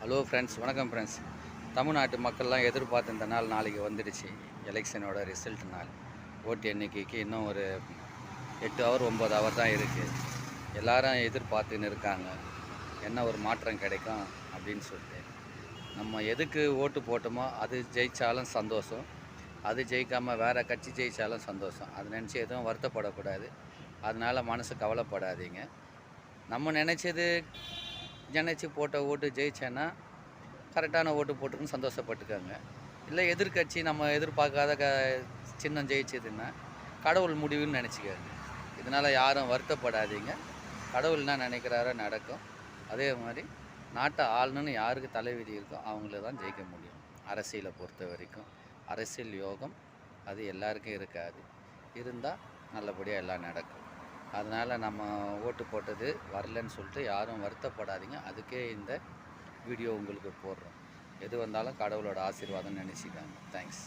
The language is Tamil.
ஹலோ ஃப்ரெண்ட்ஸ், வணக்கம் ஃப்ரெண்ட்ஸ். தமிழ்நாட்டு மக்கள்லாம் எதிர்பார்த்த இந்த நாள் நாளைக்கு வந்துடுச்சு. எலெக்ஷனோட ரிசல்ட் நாள். ஓட்டு எண்ணிக்கைக்கு இன்னும் ஒரு 8 ஹவர் 9 ஹவர் தான் இருக்குது. எல்லாரும் எதிர்பார்த்துன்னு இருக்காங்க, என்ன ஒரு மாற்றம் கிடைக்கும் அப்படின்னு சொல்லிட்டு. நம்ம எதுக்கு ஓட்டு போட்டோமோ அது ஜெயித்தாலும் சந்தோஷம், அது ஜெயிக்காமல் வேறு கட்சி ஜெயித்தாலும் சந்தோஷம். அதை நினச்சி எதுவும் வருத்தப்படக்கூடாது. அதனால் மனசு கவலைப்படாதீங்க. நம்ம நினச்சி போட்ட ஓட்டு ஜெயிச்சேன்னா கரெக்டான ஓட்டு போட்டுக்குன்னு சந்தோஷப்பட்டுக்கோங்க. இல்லை எதிர்கட்சி நம்ம எதிர்பார்க்காத சின்னம் ஜெயிச்சதுன்னா கடவுள் முடிவுன்னு நினச்சிக்கோங்க. இதனால் யாரும் வருத்தப்படாதீங்க. கடவுள் என்ன நினைக்கிறாரோ நடக்கும். அதே மாதிரி நாட்டை ஆளணுன்னு யாருக்கு தலைவிதி இருக்கோ அவங்கள தான் ஜெயிக்க முடியும். அரசியலை பொறுத்த வரைக்கும் அரசியல் யோகம் அது எல்லாருக்கும் இருக்காது. இருந்தால் நல்லபடியாக எல்லாம் நடக்கும். அதனால் நம்ம ஓட்டு போட்டது வரலன்னு சொல்லிட்டு யாரும் வருத்தப்படாதீங்க. அதுக்கே இந்த வீடியோ உங்களுக்கு போடுறோம். எது வந்தாலும் கடவுளோட ஆசீர்வாதம் நினச்சிக்காங்க. தேங்க்ஸ்.